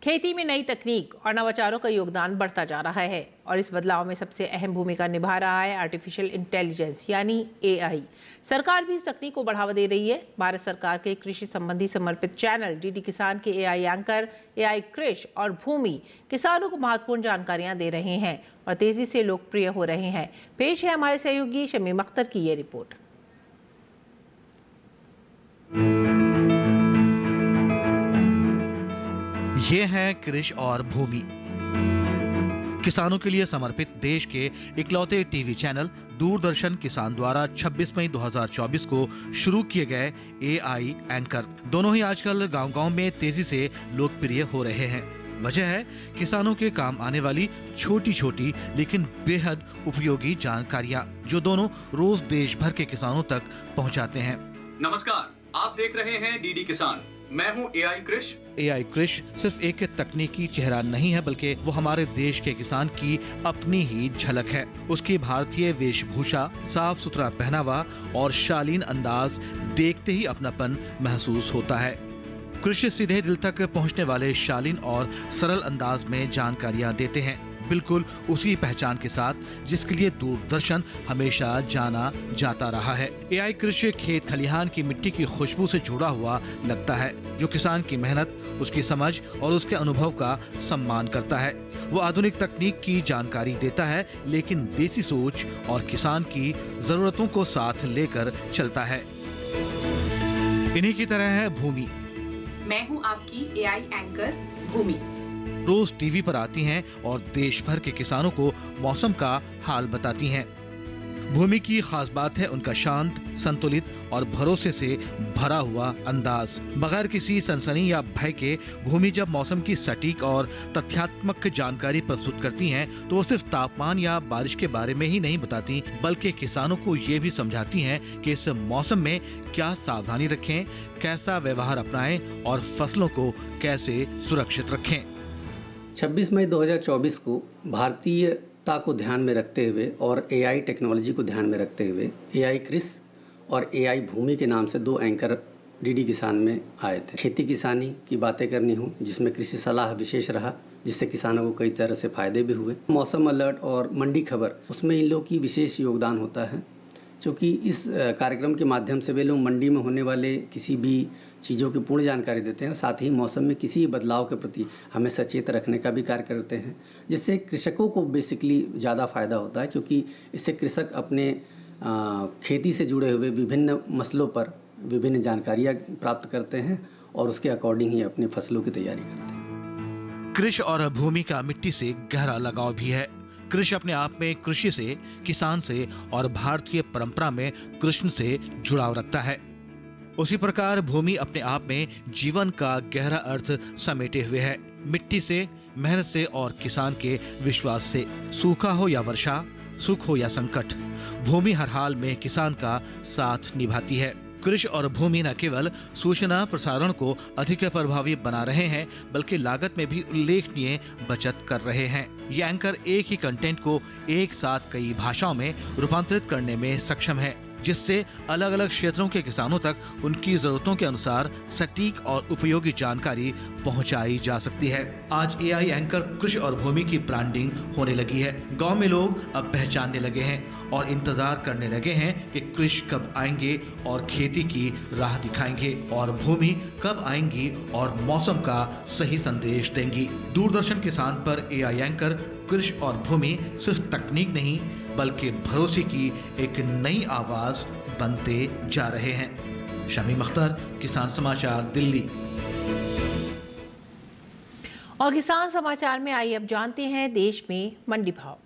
खेती में नई तकनीक और नवाचारों का योगदान बढ़ता जा रहा है और इस बदलाव में सबसे अहम भूमिका निभा रहा है आर्टिफिशियल इंटेलिजेंस यानी एआई। सरकार भी इस तकनीक को बढ़ावा दे रही है। भारत सरकार के कृषि संबंधी समर्पित चैनल डीडी किसान के एआई एंकर एआई कृषि और भूमि किसानों को महत्वपूर्ण जानकारियां दे रहे हैं और तेजी से लोकप्रिय हो रहे हैं। पेश है हमारे सहयोगी शमीम अख्तर की ये रिपोर्ट। ये है कृषि और भूमि, किसानों के लिए समर्पित देश के इकलौते टीवी चैनल दूरदर्शन किसान द्वारा 26 मई 2024 को शुरू किए गए एआई एंकर दोनों ही आजकल गांव-गांव में तेजी से लोकप्रिय हो रहे हैं। वजह है किसानों के काम आने वाली छोटी-छोटी लेकिन बेहद उपयोगी जानकारियां, जो दोनों रोज देश भर के किसानों तक पहुंचाते हैं। नमस्कार, आप देख रहे हैं डीडी किसान। मैं हूं एआई कृषि। एआई कृषि सिर्फ एक तकनीकी चेहरा नहीं है, बल्कि वो हमारे देश के किसान की अपनी ही झलक है। उसकी भारतीय वेशभूषा, साफ सुथरा पहनावा और शालीन अंदाज देखते ही अपनापन महसूस होता है। कृषि सीधे दिल तक पहुंचने वाले शालीन और सरल अंदाज में जानकारियां देते हैं, बिल्कुल उसी पहचान के साथ जिसके लिए दूरदर्शन हमेशा जाना जाता रहा है। एआई कृषि खेत खलिहान की मिट्टी की खुशबू से जुड़ा हुआ लगता है, जो किसान की मेहनत, उसकी समझ और उसके अनुभव का सम्मान करता है। वो आधुनिक तकनीक की जानकारी देता है, लेकिन देसी सोच और किसान की जरूरतों को साथ लेकर चलता है। इन्हीं की तरह है भूमि। मैं हूं आपकी एआई एंकर भूमि। रोज टीवी पर आती हैं और देश भर के किसानों को मौसम का हाल बताती हैं। भूमि की खास बात है उनका शांत, संतुलित और भरोसे से भरा हुआ अंदाज। बगैर किसी सनसनी या भय के भूमि जब मौसम की सटीक और तथ्यात्मक जानकारी प्रस्तुत करती हैं, तो वो सिर्फ तापमान या बारिश के बारे में ही नहीं बताती, बल्कि किसानों को ये भी समझाती हैं कि इस मौसम में क्या सावधानी रखें, कैसा व्यवहार अपनाएं और फसलों को कैसे सुरक्षित रखें। 26 मई 2024 को भारतीयता को ध्यान में रखते हुए और एआई टेक्नोलॉजी को ध्यान में रखते हुए एआई कृषि और एआई भूमि के नाम से 2 एंकर डीडी किसान में आए थे। खेती किसानी की बातें करनी हो, जिसमें कृषि सलाह विशेष रहा, जिससे किसानों को कई तरह से फायदे भी हुए। मौसम अलर्ट और मंडी खबर, उसमें इन लोगों की विशेष योगदान होता है, क्योंकि इस कार्यक्रम के माध्यम से वे लोग मंडी में होने वाले किसी भी चीज़ों की पूर्ण जानकारी देते हैं, साथ ही मौसम में किसी बदलाव के प्रति हमें सचेत रखने का भी कार्य करते हैं, जिससे कृषकों को बेसिकली ज़्यादा फायदा होता है, क्योंकि इससे कृषक अपने खेती से जुड़े हुए विभिन्न मसलों पर विभिन्न जानकारियाँ प्राप्त करते हैं और उसके अकॉर्डिंग ही अपनी फसलों की तैयारी करते हैं। कृषि और भूमि का मिट्टी से गहरा लगाव भी है। कृषि अपने आप में कृषि से, किसान से और भारतीय परंपरा में कृष्ण से जुड़ाव रखता है। उसी प्रकार भूमि अपने आप में जीवन का गहरा अर्थ समेटे हुए है। मिट्टी से, मेहनत से और किसान के विश्वास से। सूखा हो या वर्षा, सुख हो या संकट, भूमि हर हाल में किसान का साथ निभाती है। कृषि और भूमि न केवल सूचना प्रसारण को अधिक प्रभावी बना रहे हैं, बल्कि लागत में भी उल्लेखनीय बचत कर रहे हैं। ये एंकर एक ही कंटेंट को एक साथ कई भाषाओं में रूपांतरित करने में सक्षम है, जिससे अलग अलग क्षेत्रों के किसानों तक उनकी जरूरतों के अनुसार सटीक और उपयोगी जानकारी पहुंचाई जा सकती है। आज एआई एंकर कृषि और भूमि की ब्रांडिंग होने लगी है। गांव में लोग अब पहचानने लगे हैं और इंतजार करने लगे हैं कि कृषि कब आएंगे और खेती की राह दिखाएंगे, और भूमि कब आएंगी और मौसम का सही संदेश देंगी। दूरदर्शन किसान पर एआई एंकर कृषि और भूमि सिर्फ तकनीक नहीं, बल्कि भरोसे की एक नई आवाज बनते जा रहे हैं। शमीम अख्तर, किसान समाचार, दिल्ली। और किसान समाचार में आइए अब जानते हैं देश में मंडी भाव।